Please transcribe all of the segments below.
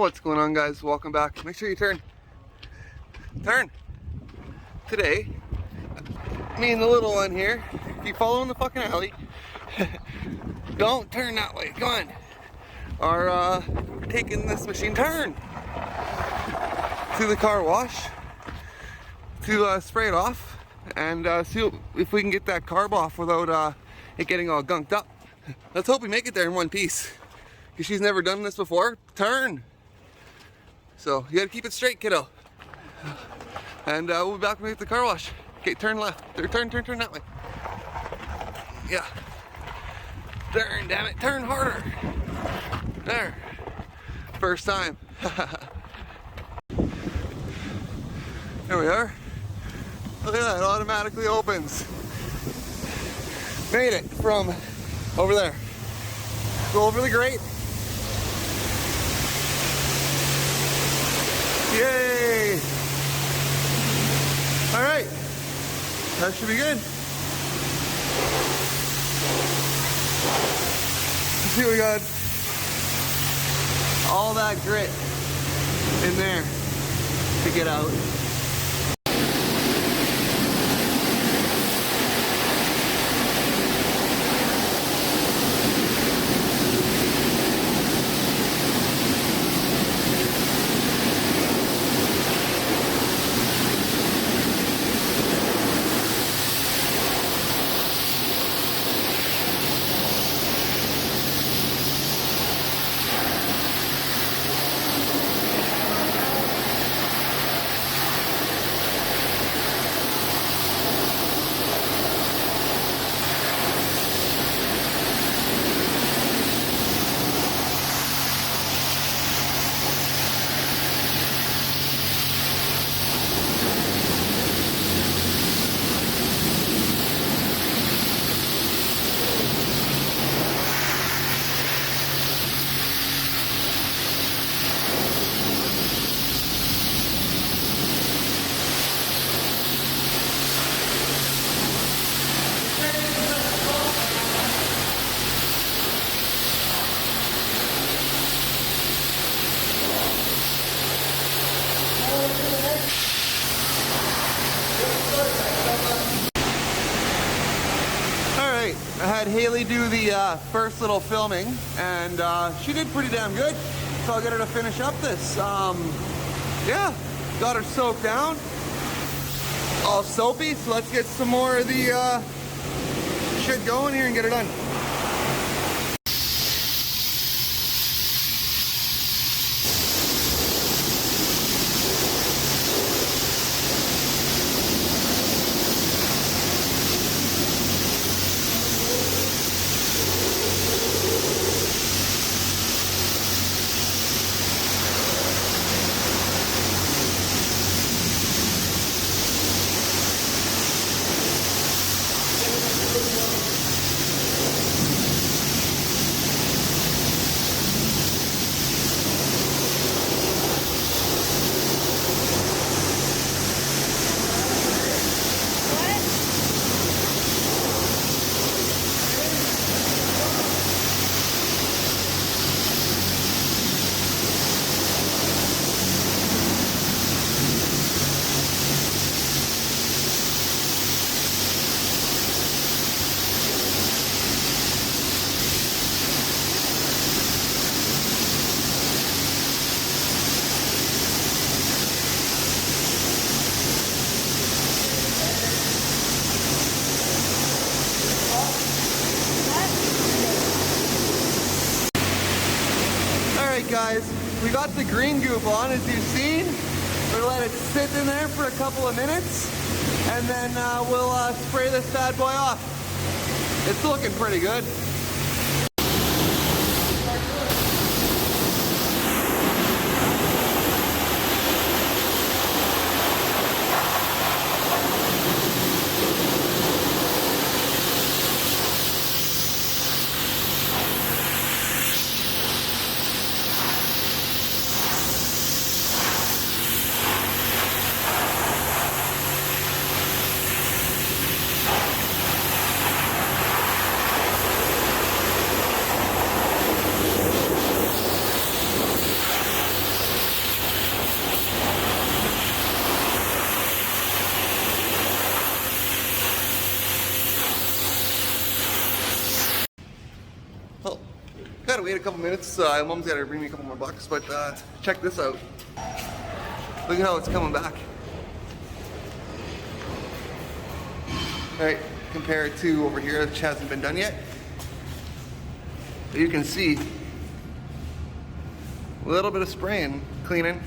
What's going on, guys? Welcome back. Make sure you turn. Today, me and the little one here, keep following the fucking alley. Don't turn that way. Come on. Are taking this machine turn to the car wash to spray it off and see if we can get that carb off without it getting all gunked up. Let's hope we make it there in one piece, because she's never done this before. Turn. So you gotta keep it straight, kiddo. And we'll be back when we get the car wash. Okay, turn left. Turn that way. Yeah. Turn, damn it. Turn harder. There. First time. There we are. Look at that, it automatically opens. Made it from over there. Go over the grate. Yay! All right, that should be good. Let's see, we got all that grit in there to get out. I had Haley do the first little filming, and she did pretty damn good. So I'll get her to finish up this. Yeah, got her soaked down, all soapy. So let's get some more of the shit going here and get her done. Guys, we got the green goop on, as you've seen. We're gonna let it sit in there for a couple of minutes, and then we'll spray this bad boy off. It's looking pretty good. gotta wait a couple minutes. Mom's gotta bring me a couple more bucks, but check this out. Look at how it's coming back. Alright, compared to over here, which hasn't been done yet. But you can see a little bit of spraying, cleaning.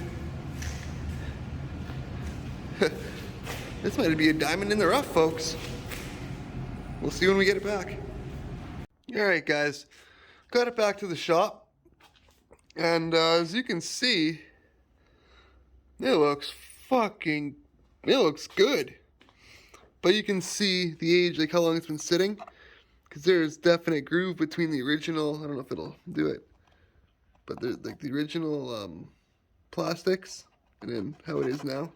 This might be a diamond in the rough, folks. We'll see when we get it back. Alright guys, got it back to the shop. And as you can see, it looks good. But you can see the age, like how long it's been sitting. Because there's definite groove between the original, I don't know if it'll do it, but there's like the original plastics and then how it is now.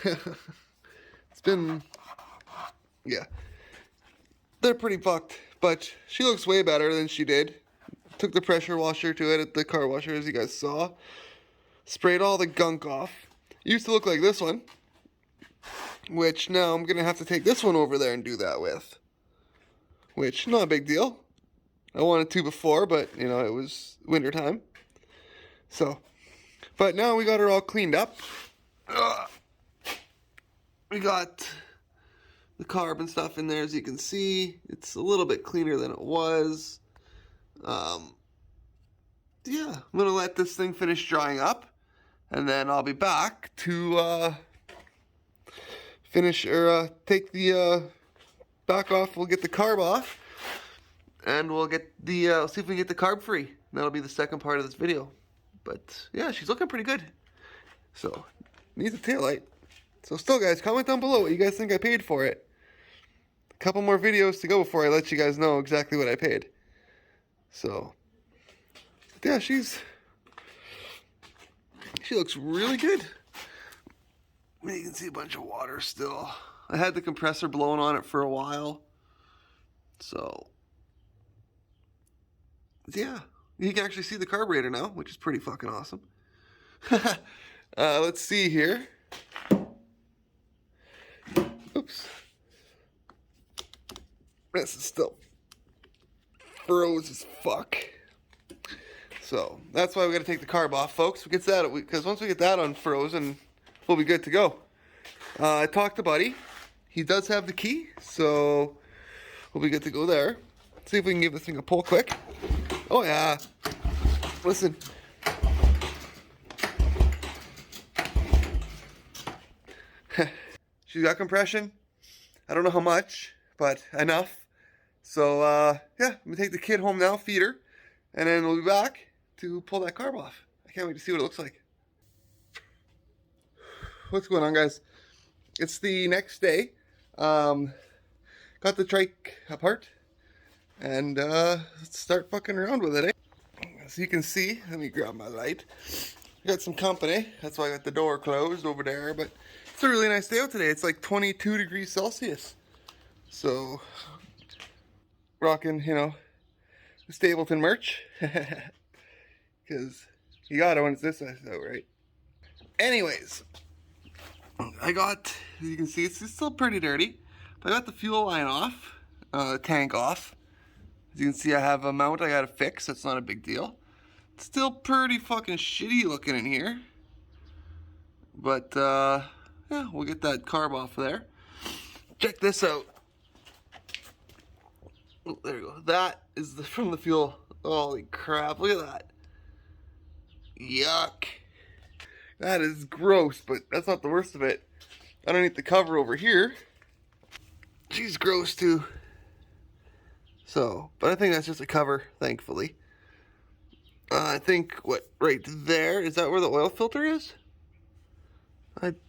It's been, yeah. They're pretty fucked, but she looks way better than she did. Took the pressure washer to it at the car washer, as you guys saw. Sprayed all the gunk off. It used to look like this one, which now I'm gonna have to take this one over there and do that with. Which, not a big deal. I wanted to before, but you know, it was winter time. So, but now we got her all cleaned up. We got the carb and stuff in there, as you can see. It's a little bit cleaner than it was. Yeah, I'm gonna let this thing finish drying up, and then I'll be back to finish or take the back off. We'll get the carb off, and we'll get the see if we can get the carb free. That'll be the second part of this video. But yeah, she's looking pretty good. So needs a taillight. So still, guys, comment down below what you guys think I paid for it. A couple more videos to go before I let you guys know exactly what I paid. So yeah, she looks really good. I mean, you can see a bunch of water still. I had the compressor blowing on it for a while. So yeah, you can actually see the carburetor now, which is pretty fucking awesome. Let's see here. Oops. This is still froze as fuck. So that's why we got to take the carb off, folks. We get that because once we get that unfrozen, we'll be good to go. I talked to Buddy. He does have the key, so we'll be good to go there. Let's see if we can give this thing a pull quick. Oh yeah. Listen. She's got compression. I don't know how much, but enough. So yeah, I'm gonna take the kid home now, feed her, and then we'll be back to pull that carb off. I can't wait to see what it looks like. What's going on, guys? It's the next day. Got the trike apart, and let's start fucking around with it, eh? As you can see, let me grab my light. I got some company. That's why I got the door closed over there, but it's a really nice day out today. It's like 22 degrees Celsius. So, rocking, you know, the Stapleton merch. Because you got it when it's this size out, right? Anyways, I got, as you can see, it's still pretty dirty. But I got the fuel line off, tank off. As you can see, I have a mount I gotta fix. That's not a big deal. It's still pretty fucking shitty looking in here. But, yeah, we'll get that carb off there. Check this out. Oh, there you go. That is from the fuel. Holy crap, look at that. Yuck. That is gross, but that's not the worst of it. Underneath the cover over here, she's gross too. So, but I think that's just a cover, thankfully. I think, what, right there, is that where the oil filter is?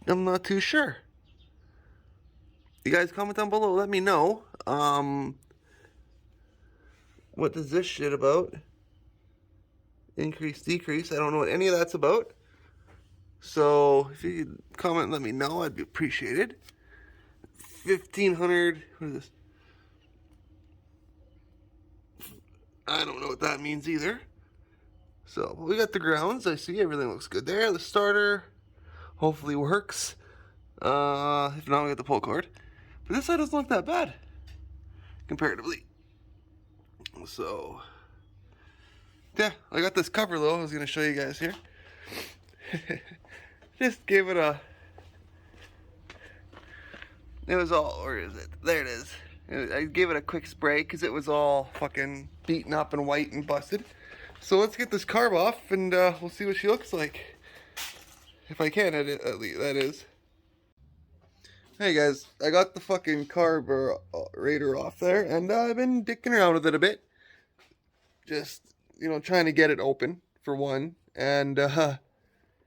I'm not too sure. You guys comment down below, let me know. What is this shit about? Increase, decrease, I don't know what any of that's about. So, if you could comment and let me know, I'd be appreciated. 1500, what is this? I don't know what that means either. So, we got the grounds, I see everything looks good there. The starter hopefully works. If not, we got the pull cord. But this side doesn't look that bad, comparatively. So, Yeah, I got this cover though. I was gonna show you guys here. Just gave it a. It was all. Where is it? There it is. I gave it a quick spray because it was all fucking beaten up and white and busted. So let's get this carb off and we'll see what she looks like. If I can, at least, that is. Hey guys, I got the fucking carburetor off there and I've been dicking around with it a bit. Just, you know, trying to get it open, for one. And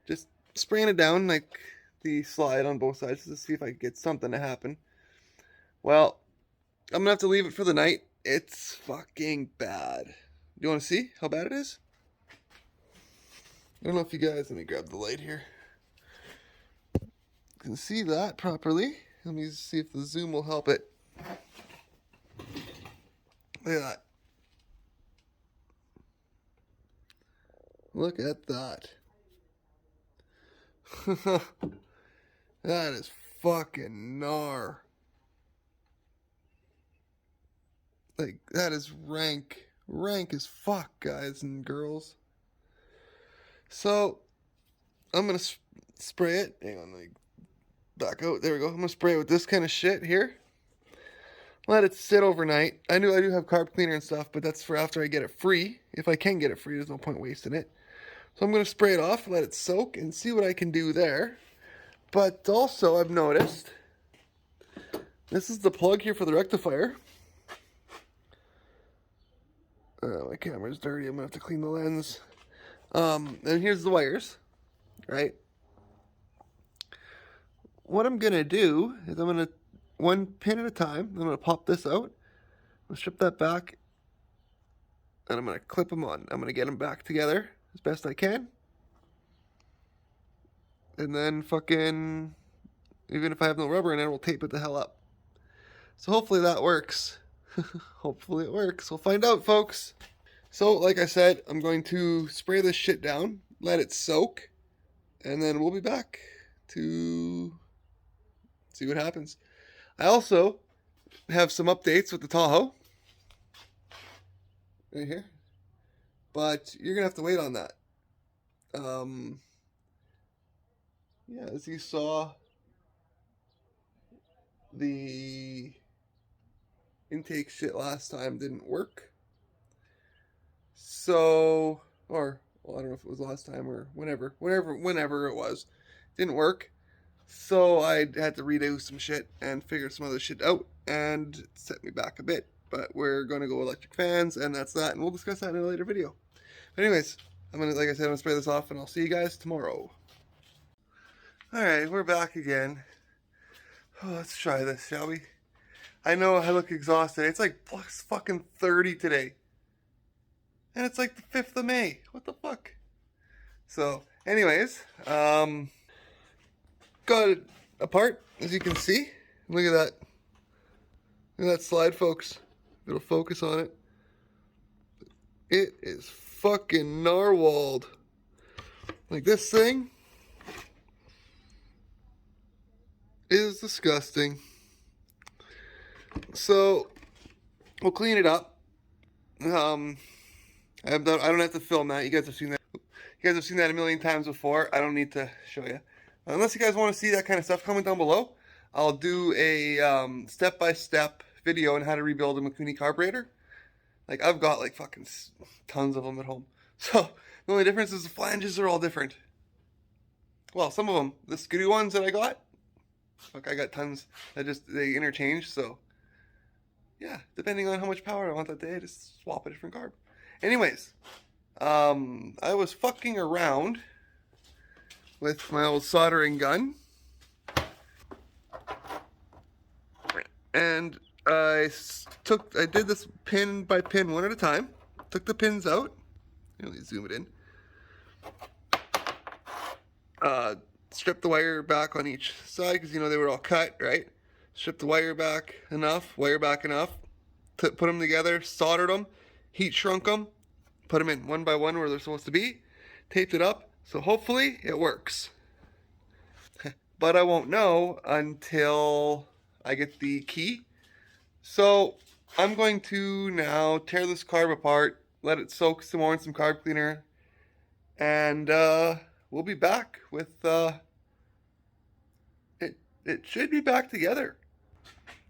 just spraying it down like the slide on both sides to see if I could get something to happen. Well, I'm gonna have to leave it for the night. It's fucking bad. Do you want to see how bad it is? I don't know if you guys, let me grab the light here. You can see that properly. Let me see if the zoom will help it. Look at that. Look at that. That is fucking gnar. Like, that is rank. Rank as fuck, guys and girls. So, I'm gonna spray it. Hang on, let me back out. There we go. I'm gonna spray it with this kind of shit here. Let it sit overnight. I do have carb cleaner and stuff, but that's for after I get it free. If I can get it free, there's no point wasting it. So I'm gonna spray it off, let it soak, and see what I can do there. But also, I've noticed, this is the plug here for the rectifier. My camera's dirty, I'm gonna have to clean the lens. And here's the wires, right? What I'm gonna do is I'm gonna, one pin at a time, I'm gonna pop this out, I'm gonna strip that back, and I'm gonna clip them on. I'm gonna get them back together as best I can. And then fucking, even if I have no rubber in it, we'll tape it the hell up. So hopefully that works. Hopefully it works. We'll find out, folks. So, like I said, I'm going to spray this shit down, let it soak, and then we'll be back to see what happens. I also have some updates with the Tahoe. Right here. But you're going to have to wait on that. Yeah, as you saw, the intake shit last time didn't work. So, or, well, I don't know if it was last time or whenever it was, didn't work. So I had to redo some shit and figure some other shit out, and it set me back a bit. But we're going to go electric fans, and that's that, and we'll discuss that in a later video. But anyways, like I said, I'm gonna spray this off, and I'll see you guys tomorrow. Alright, we're back again. Oh, let's try this, shall we? I know I look exhausted. It's like plus fucking 30 today. And it's like the 5th of May. What the fuck? So, anyways, got it apart, as you can see. Look at that. Look at that slide, folks. It'll focus on it. It is fucking narwhaled. Like, this thing is disgusting. So, we'll clean it up. I don't have to film that. You guys have seen that. You guys have seen that a million times before. I don't need to show you. Unless you guys want to see that kind of stuff, comment down below. I'll do a step-by-step video on how to rebuild a Mikuni carburetor. Like, I've got like fucking tons of them at home. So, the only difference is the flanges are all different. Well, some of them. The Skidoo ones that I got, look, I got tons. They interchange, so yeah, depending on how much power I want that day, I just swap a different carb. Anyways, I was fucking around with my old soldering gun, and I did this pin by pin, one at a time. Took the pins out. Let me zoom it in. Stripped the wire back on each side because, you know, they were all cut, right? Stripped the wire back enough, put them together, soldered them, heat shrunk them, put them in one by one where they're supposed to be, taped it up, so hopefully it works. But I won't know until I get the key. So I'm going to now tear this carb apart, let it soak some more in some carb cleaner, and we'll be back with it should be back together.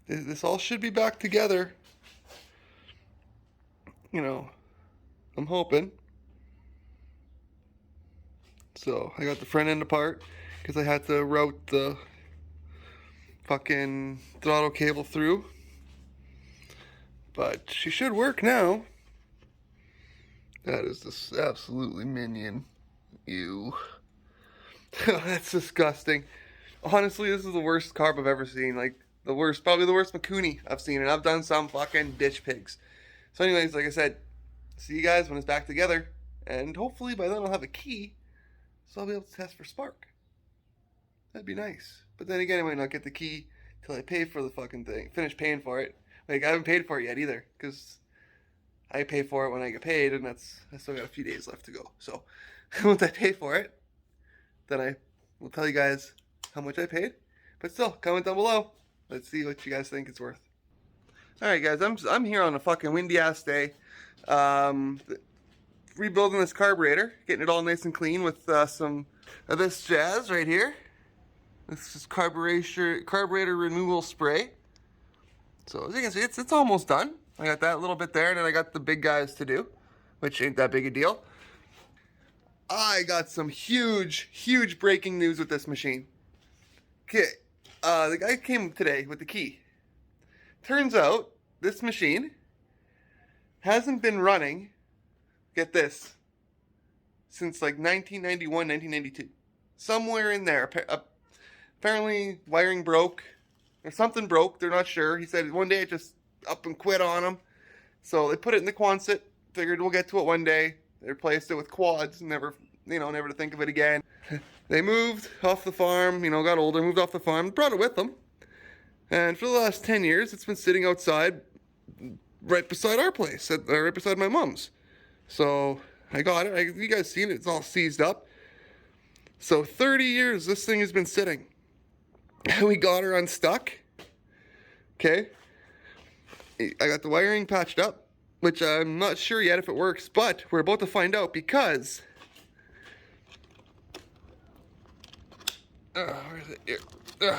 This all should be back together. You know, I'm hoping. So I got the front end apart because I had to route the fucking throttle cable through. But she should work now. That is just absolutely minion. Ew. That's disgusting. Honestly, this is the worst carb I've ever seen. Like, the worst, probably the worst Makuni I've seen. And I've done some fucking ditch pigs. So anyways, like I said, see you guys when it's back together. And hopefully by then I'll have a key. So I'll be able to test for spark. That'd be nice. But then again, I might not get the key till I pay for the fucking thing. Finish paying for it. Like, I haven't paid for it yet either. Because I pay for it when I get paid. And I still got a few days left to go. So once I pay for it, then I will tell you guys how much I paid. But still, comment down below. Let's see what you guys think it's worth. Alright guys, I'm here on a fucking windy ass day. Rebuilding this carburetor, getting it all nice and clean with some of this jazz right here. This is carburetor renewal spray. So as you can see, it's almost done. I got that little bit there, and then I got the big guys to do, which ain't that big a deal. I got some huge breaking news with this machine. Okay, the guy came today with the key. Turns out this machine hasn't been running, get this, since like 1991, 1992. Somewhere in there. Apparently wiring broke or something broke. They're not sure. He said one day it just up and quit on him. So they put it in the Quonset. Figured we'll get to it one day. They replaced it with quads. Never to think of it again. They moved off the farm, got older, moved off the farm, brought it with them. And for the last 10 years, it's been sitting outside right beside our place, right beside my mom's. So I got it. You guys seen it. It's all seized up. So 30 years this thing has been sitting. We got her unstuck. Okay. I got the wiring patched up, which I'm not sure yet if it works, but we're about to find out because... where is it? Here.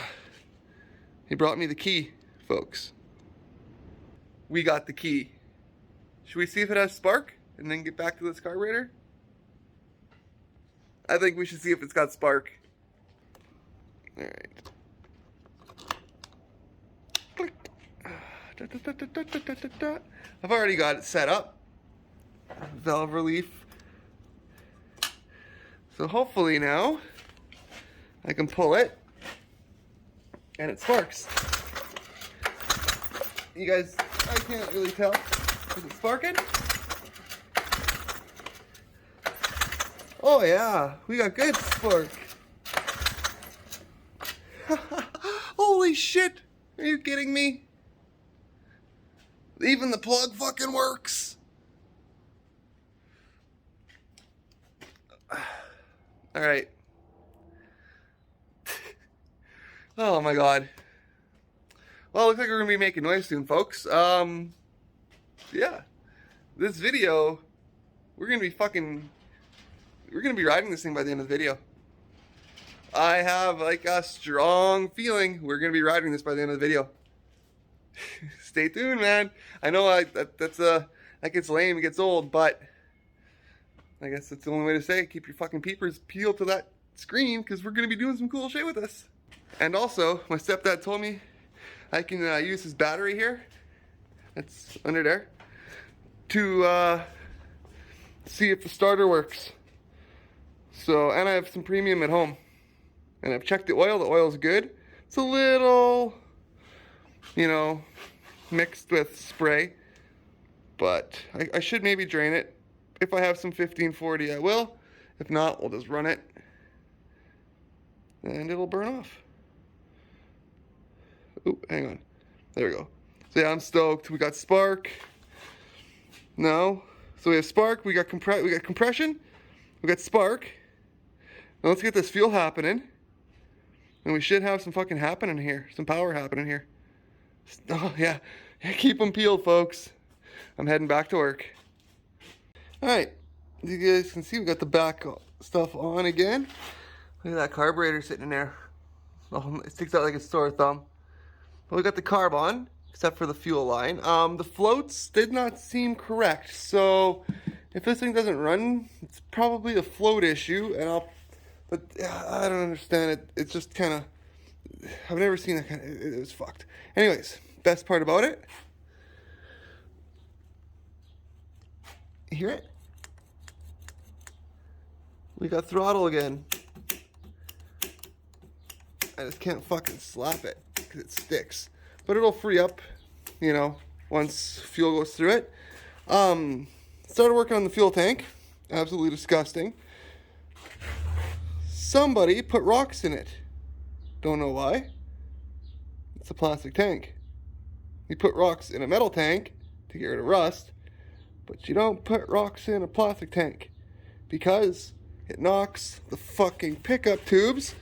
He brought me the key, folks. We got the key. Should we see if it has spark and then get back to this carburetor? I think we should see if it's got spark. Alright. I've already got it set up. Valve relief. So hopefully now I can pull it and it sparks. You guys, I can't really tell. Is it sparking? Oh yeah, we got good spark. Holy shit, are you kidding me? Even the plug fucking works. All right. Oh my god. Well, looks like we're gonna be making noise soon, folks. Yeah. This video, we're gonna be riding this thing by the end of the video. I have like a strong feeling we're gonna be riding this by the end of the video. Stay tuned, man. I know that gets lame, it gets old, but I guess that's the only way to say it. Keep your fucking peepers peeled to that screen because we're gonna be doing some cool shit with this. And also, my stepdad told me I can use his battery here. It's under there to see if the starter works. So, and I have some premium at home. And I've checked the oil. The oil's good. It's a little, mixed with spray. But I should maybe drain it. If I have some 1540, I will. If not, we'll just run it. And it'll burn off. Ooh, hang on. There we go. So yeah, I'm stoked. We got spark. No. So we have spark. We got compression. We got spark. Now let's get this fuel happening. And we should have some fucking happening here. Some power happening here. Oh yeah. Keep them peeled, folks. I'm heading back to work. Alright, you guys can see we got the back stuff on again. Look at that carburetor sitting in there. Oh, it sticks out like a sore thumb. But we got the carb on, except for the fuel line. The floats did not seem correct, so if this thing doesn't run, it's probably a float issue, and but I don't understand it. It's just kind of, I've never seen that kind of, it was fucked. Anyways, best part about it, you hear it? We got throttle again. I just can't fucking slap it because it sticks. But it'll free up, you know, once fuel goes through it. Started working on the fuel tank. Absolutely disgusting. Somebody put rocks in it. Don't know why. It's a plastic tank. You put rocks in a metal tank to get rid of rust, but you don't put rocks in a plastic tank because it knocks the fucking pickup tubes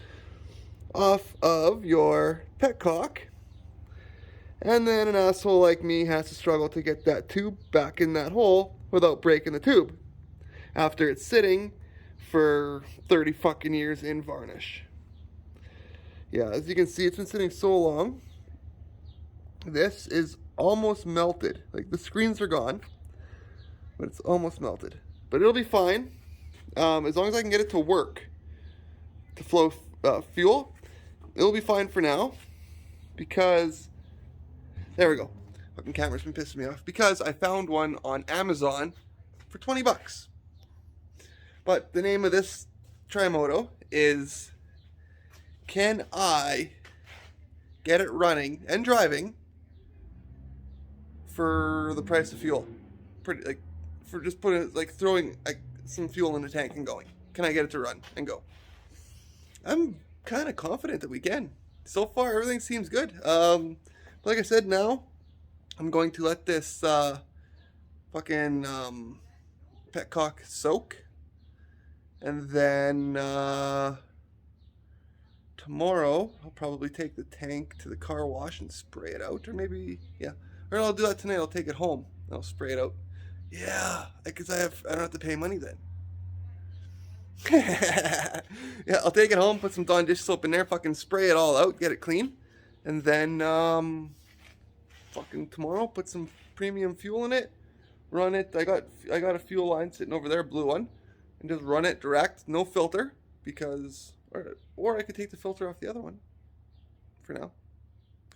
off of your petcock, and then an asshole like me has to struggle to get that tube back in that hole without breaking the tube after it's sitting for 30 fucking years in varnish. Yeah, as you can see, it's been sitting so long. This is almost melted. Like, the screens are gone, but it's almost melted. But it'll be fine, as long as I can get it to work, to flow fuel. It'll be fine for now, because, there we go. Fucking camera's been pissing me off. Because I found one on Amazon for 20 bucks. But the name of this Tri-Moto is, can I get it running and driving for the price of fuel? Pretty, like, for just putting, like, throwing like some fuel in the tank and going. Can I get it to run and go? I'm kind of confident that we can. So far, everything seems good. Like I said, now I'm going to let this fucking petcock soak, and then tomorrow I'll probably take the tank to the car wash and spray it out, or maybe, yeah, or I'll do that tonight. I'll take it home and I'll spray it out. Yeah, because I don't have to pay money then. Yeah, I'll take it home, put some Dawn dish soap in there, fucking spray it all out, get it clean, and then fucking tomorrow put some premium fuel in it, run it. I got a fuel line sitting over there, a blue one, and just run it direct, no filter, because or I could take the filter off the other one for now,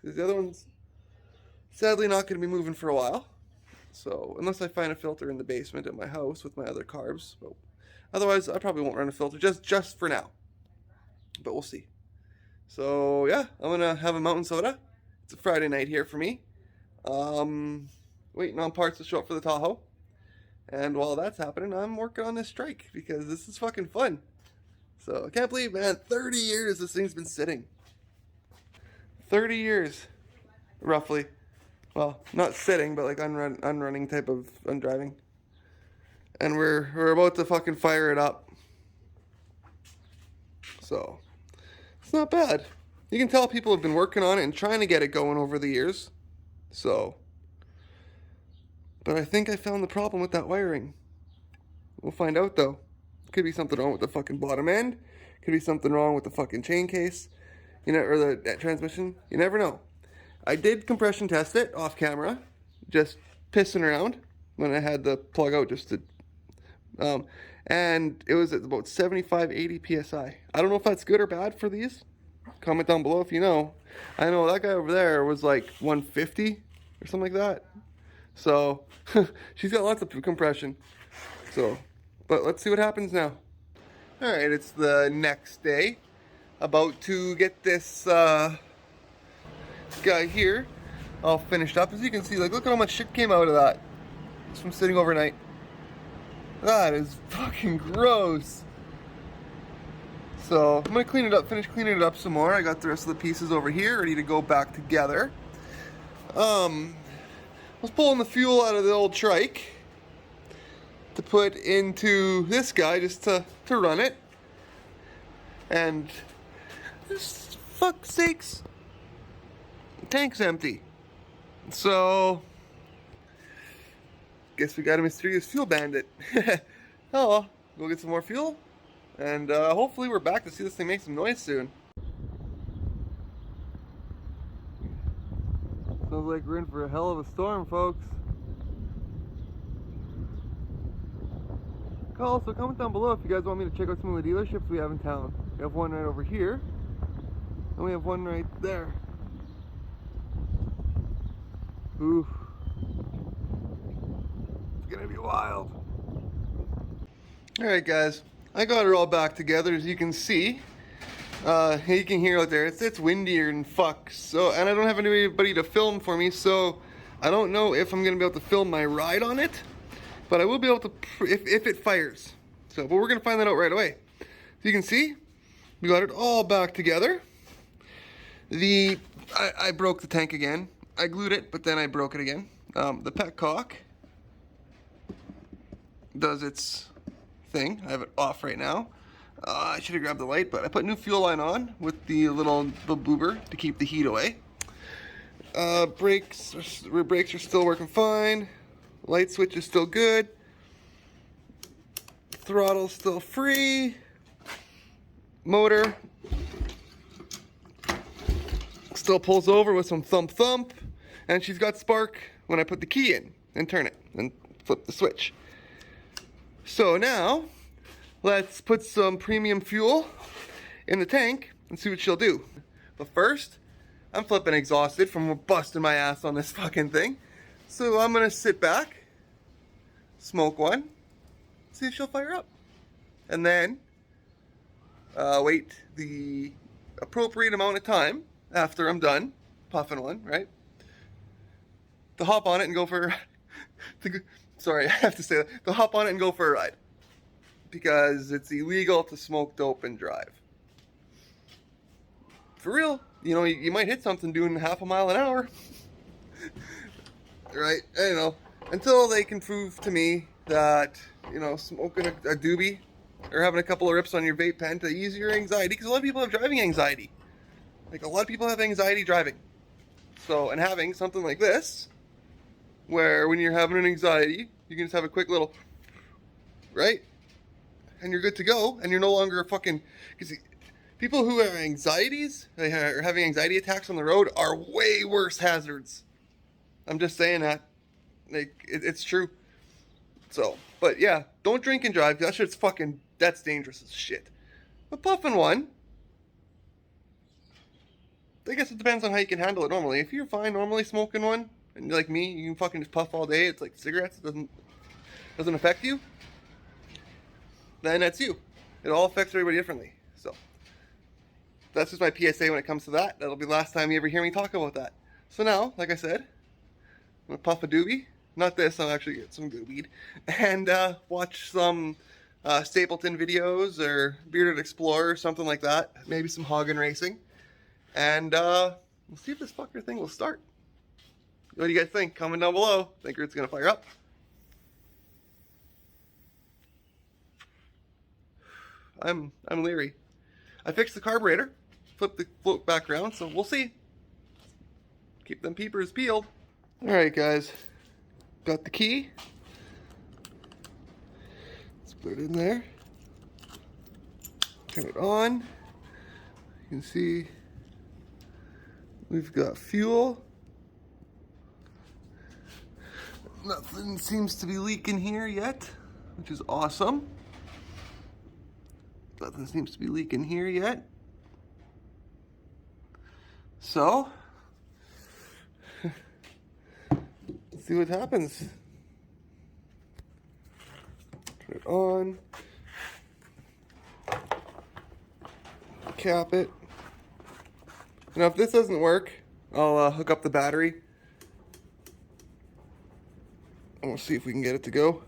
because the other one's sadly not going to be moving for a while. So unless I find a filter in the basement at my house with my other carbs, but otherwise, I probably won't run a filter, just for now. But we'll see. So, yeah, I'm going to have a mountain soda. It's a Friday night here for me. Waiting on parts to show up for the Tahoe. And while that's happening, I'm working on this Trike, because this is fucking fun. So, I can't believe, man, 30 years this thing's been sitting. 30 years, roughly. Well, not sitting, but like unrunning type of undriving. And we're about to fucking fire it up. So, it's not bad. You can tell people have been working on it and trying to get it going over the years. So, but I think I found the problem with that wiring. We'll find out though. Could be something wrong with the fucking bottom end. Could be something wrong with the fucking chain case. You know, or the transmission. You never know. I did compression test it off camera. Just pissing around when I had the plug out just to and it was at about 75-80 psi. I don't know if that's good or bad for these. Comment down below if you know. I know that guy over there was like 150 or something like that. So she's got lots of compression. So, but let's see what happens now. All right, it's the next day. About to get this guy here all finished up. As you can see, like, look at how much shit came out of that just from sitting overnight. That is fucking gross. So I'm gonna clean it up, finish cleaning it up some more. I got the rest of the pieces over here ready to go back together. I was pulling the fuel out of the old Trike to put into this guy just to run it. And just fuck's sakes, the tank's empty. So guess we got a mysterious fuel bandit. Oh well, go get some more fuel, and hopefully we're back to see this thing make some noise soon. Sounds like we're in for a hell of a storm, folks. Also, comment down below if you guys want me to check out some of the dealerships we have in town. We have one right over here, and we have one right there. Oof. It's gonna be wild. Alright guys, I got it all back together as you can see. You can hear out there, it's windier than fuck. So, and I don't have anybody to film for me, so I don't know if I'm gonna be able to film my ride on it, but I will be able to if it fires. So, but we're gonna find that out right away. So you can see, we got it all back together. I broke the tank again. I glued it, but then I broke it again. The petcock does its thing. I have it off right now. I should have grabbed the light, but I put new fuel line on with the little boober to keep the heat away. Brakes are still working fine. Light switch is still good. Throttle's still free. Motor still pulls over with some thump, and she's got spark when I put the key in and turn it and flip the switch. So now, let's put some premium fuel in the tank and see what she'll do. But first, I'm flipping exhausted from busting my ass on this fucking thing. So I'm gonna sit back, smoke one, see if she'll fire up. And then, wait the appropriate amount of time after I'm done puffing one, right? To hop on it and go for, sorry, I have to say that. To hop on it and go for a ride. Because it's illegal to smoke dope and drive. For real, you know, you might hit something doing 0.5 mile an hour. Right, I don't know. Until they can prove to me that, you know, smoking a doobie or having a couple of rips on your vape pen to ease your anxiety. Because a lot of people have driving anxiety. Like, a lot of people have anxiety driving. So, and having something like this, where when you're having an anxiety, you can just have a quick little, right? And you're good to go, and you're no longer a fucking, because people who have anxieties, or having anxiety attacks on the road, are way worse hazards. I'm just saying that. Like, it's true. So, but yeah, don't drink and drive. That shit's fucking, that's dangerous as shit. But puffing one, I guess it depends on how you can handle it normally. If you're fine normally smoking one, and you're like me, you can fucking just puff all day. It's like cigarettes. It doesn't affect you. Then that's you. It all affects everybody differently. So that's just my PSA when it comes to that. That'll be the last time you ever hear me talk about that. So now, like I said, I'm gonna puff a doobie. Not this, I'll actually get some good weed. And watch some Stapleton videos or Bearded Explorer, something like that. Maybe some Hagen Racing. And we'll see if this fucker thing will start. What do you guys think? Comment down below. Think it's gonna fire up? I'm leery. I fixed the carburetor, flipped the float back around, so we'll see. Keep them peepers peeled. Alright guys, got the key. Let's put it in there. Turn it on. You can see we've got fuel. Nothing seems to be leaking here yet, which is awesome. Nothing seems to be leaking here yet. So, let's see what happens. Turn it on. Cap it. Now if this doesn't work, I'll hook up the battery. And we'll see if we can get it to go.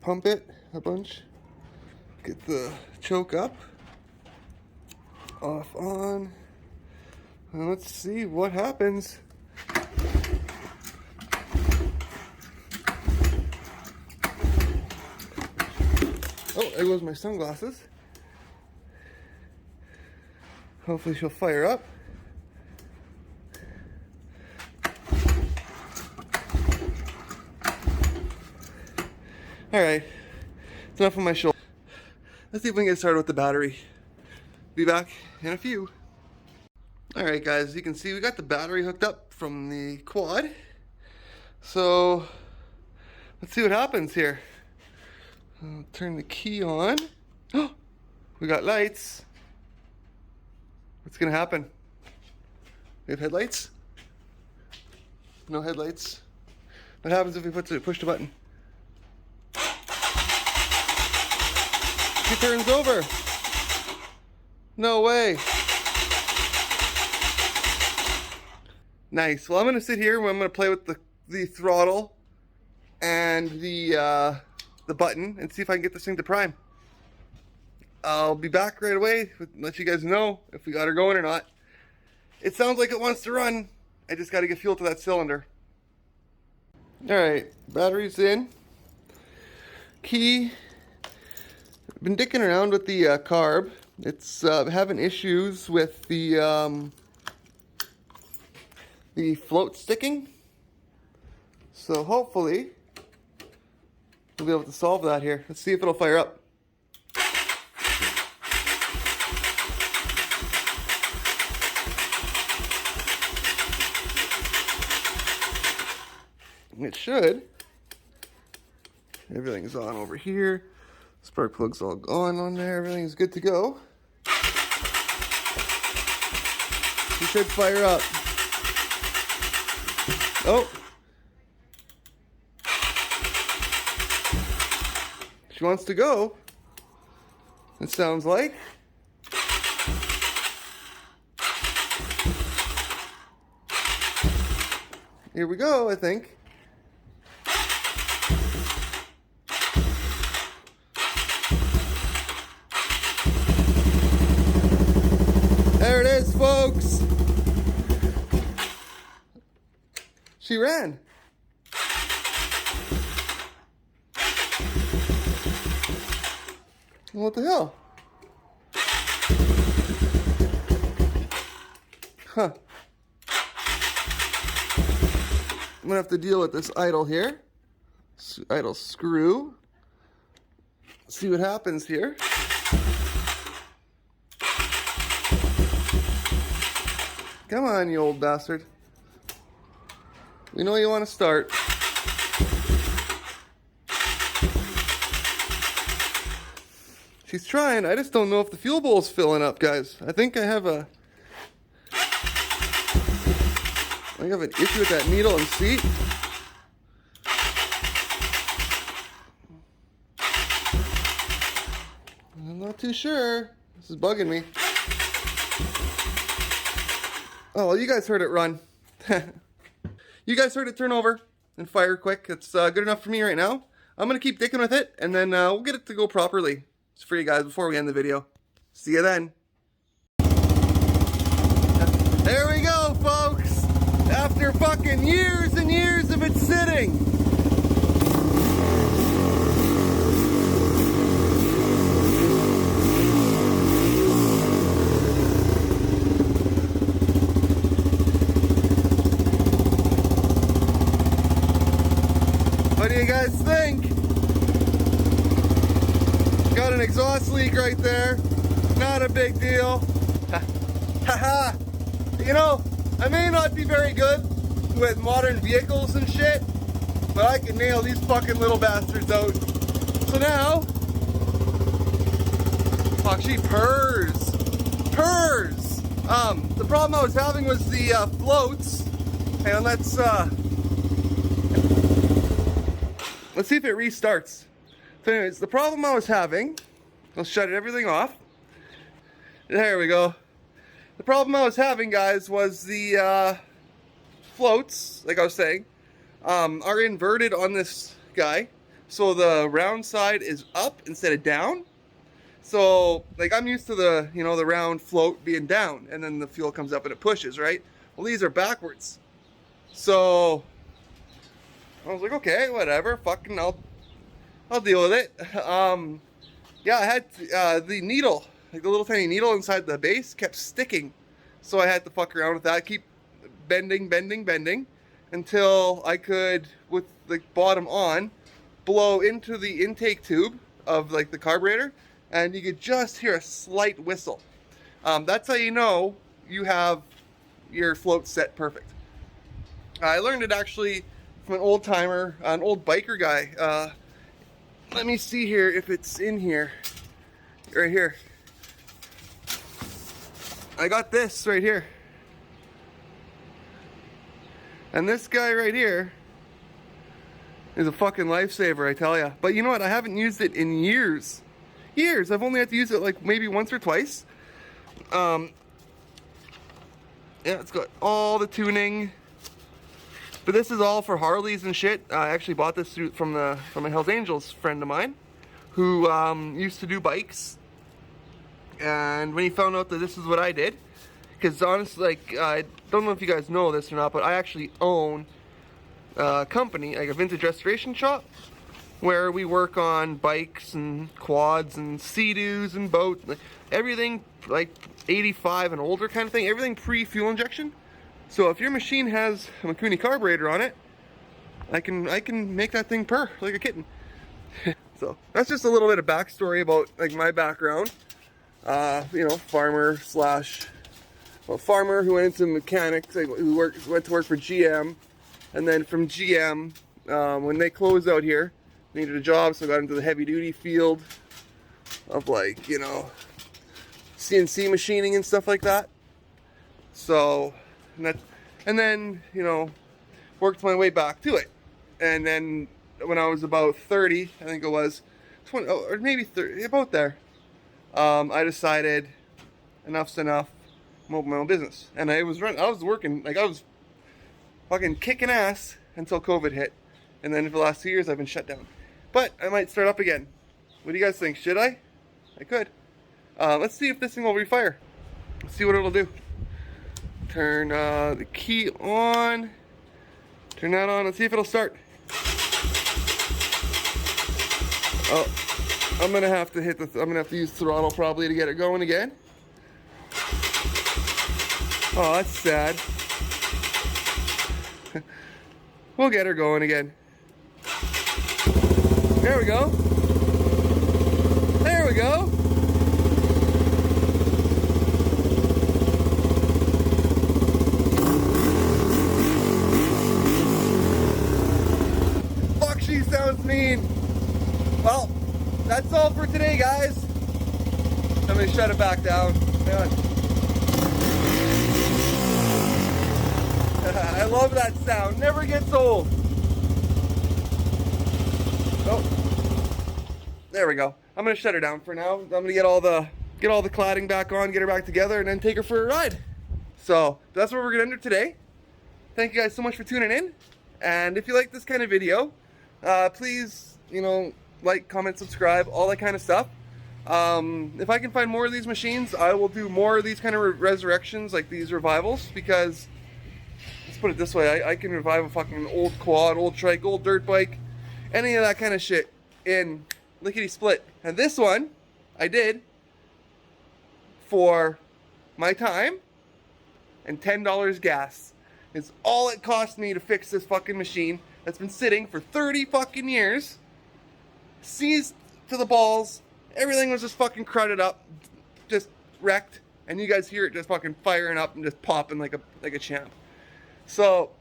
Pump it a bunch. Get the choke up. Off, on. And let's see what happens. Oh, there goes my sunglasses. Hopefully she'll fire up. Alright, it's enough on my shoulder. Let's see if we can get started with the battery. Be back in a few. Alright guys, as you can see we got the battery hooked up from the quad. So, let's see what happens here. I'll turn the key on. Oh, we got lights. What's gonna happen? We have headlights? No headlights. What happens if we push the button? He turns over. No way. Nice. Well, I'm gonna sit here and I'm gonna play with the throttle and the button and see if I can get this thing to prime. I'll be back right away, let you guys know if we got her going or not. It sounds like it wants to run. I just got to get fuel to that cylinder. Alright, battery's in. Key. I've been dicking around with the carb. It's having issues with the float sticking. So hopefully we'll be able to solve that here. Let's see if it'll fire up. It should. Everything's on over here. Spark plug's all gone on there. Everything's good to go. You should fire up. Oh. She wants to go. It sounds like. Here we go, I think. There it is, folks. She ran. What the hell? Huh. I'm gonna have to deal with this idle here. Idle screw. See what happens here. Come on, you old bastard. We know you want to start. She's trying. I just don't know if the fuel bowl's filling up, guys. I think I have an issue with that needle and seat. I'm not too sure. This is bugging me. Oh, well, you guys heard it run. You guys heard it turn over and fire quick. It's good enough for me right now. I'm going to keep dicking with it, and then we'll get it to go properly for you guys before we end the video. See you then. There we go, folks. After fucking years and years of it sitting. What do you guys think? Got an exhaust leak right there. Not a big deal. Haha. You know, I may not be very good with modern vehicles and shit, but I can nail these fucking little bastards out. So now, fuck, she purrs. Purrs. The problem I was having was the floats. And let's see if it restarts. So anyways, the problem I was having, I'll shut everything off. There we go. The problem I was having, guys, was the floats, like I was saying, are inverted on this guy. So the round side is up instead of down. So, like, I'm used to the, you know, the round float being down, and then the fuel comes up and it pushes, right? Well, these are backwards. So I was like, okay, whatever, fucking, I'll deal with it. Yeah, I had the needle, like the little tiny needle inside the base kept sticking. So I had to fuck around with that, keep bending until I could, with the bottom on, blow into the intake tube of like the carburetor, and you could just hear a slight whistle. That's how you know you have your float set perfect. I learned it actually from an old timer, an old biker guy. Let me see here if it's in here. Right here. I got this right here. And this guy right here is a fucking lifesaver, I tell ya. But you know what? I haven't used it in years. Years. I've only had to use it like maybe once or twice. Yeah, it's got all the tuning. But this is all for Harleys and shit. I actually bought this from a Hells Angels friend of mine who used to do bikes. And when he found out that this is what I did, because honestly, like, I don't know if you guys know this or not, but I actually own a company, like a vintage restoration shop, where we work on bikes and quads and Sea-Doos and boats, like, everything like 85 and older kind of thing, everything pre-fuel injection. So if your machine has a Mikuni carburetor on it, I can make that thing purr like a kitten. So that's just a little bit of backstory about like my background. You know, farmer who went into mechanics, like, who went to work for GM, and then from GM, when they closed out here, needed a job, so I got into the heavy duty field of, like, you know, CNC machining and stuff like that. So, and then, you know, worked my way back to it. And then when I was about 30, I think it was 20, or maybe 30, about there, I decided enough's enough, I'm open my own business. And I was working, like, I was fucking kicking ass until COVID hit. And then for the last 2 years, I've been shut down. But I might start up again. What do you guys think? Should I? I could. Let's see if this thing will refire. Let's see what it'll do. Turn the key on. Turn that on. Let's see if it'll start. Oh, I'm gonna have to hit the. I'm gonna have to use throttle probably to get it going again. Oh, that's sad. We'll get her going again. There we go. There we go. Fuck, she sounds mean. Well, that's all for today, guys. I'm gonna shut it back down. Hang on. I love that sound. Never gets old. Oh, there we go. I'm gonna shut her down for now. I'm gonna get all the cladding back on, get her back together, and then take her for a ride. So that's what we're gonna end today. Thank you guys so much for tuning in. And if you like this kind of video, please, you know, like, comment, subscribe, all that kind of stuff. If I can find more of these machines, I will do more of these kind of resurrections, like these revivals, because let's put it this way, I can revive a fucking old quad, old trike, old dirt bike, any of that kind of shit in lickety split. And this one I did for my time and $10 gas. It's all it cost me to fix this fucking machine that's been sitting for 30 fucking years, seized to the balls. Everything was just fucking crudted up, just wrecked, and you guys hear it just fucking firing up and just popping like a champ. So,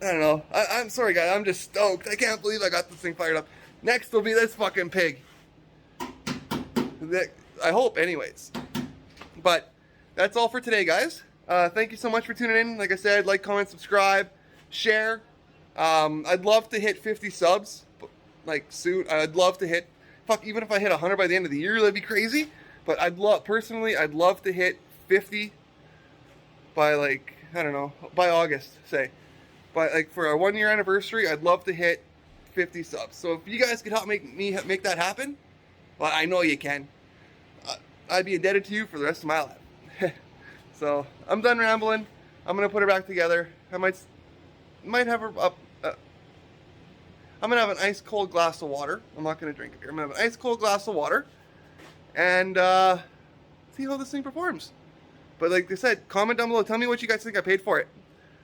I don't know. I'm sorry, guys. I'm just stoked. I can't believe I got this thing fired up. Next will be this fucking pig. I hope, anyways. But that's all for today, guys. Thank you so much for tuning in. Like I said, like, comment, subscribe, share. I'd love to hit 50 subs, like, soon. I'd love to hit, fuck, even if I hit 100 by the end of the year, that'd be crazy. But I'd love to hit 50 by, like, I don't know, by August, say. But, like, for our 1 year anniversary, I'd love to hit 50 subs. So if you guys could help me make that happen, well, I know you can. I'd be indebted to you for the rest of my life. So I'm done rambling. I'm gonna put her back together. I might have her up. I'm gonna have an ice cold glass of water. I'm not gonna drink it here. I'm gonna have an ice cold glass of water, and see how this thing performs. But like I said, comment down below. Tell me what you guys think I paid for it.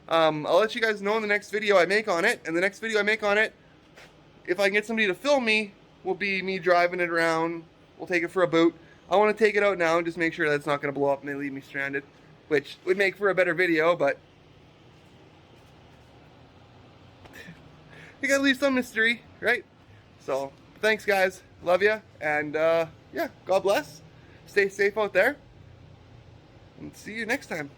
I'll let you guys know in the next video I make on it. And the next video I make on it if I can get somebody to film me, will be me driving it around. We'll take it for a boot. I want to take it out now and just make sure that it's not going to blow up and they leave me stranded, which would make for a better video, but you gotta leave some mystery, right? So, thanks guys. Love ya. And yeah, God bless. Stay safe out there. And see you next time.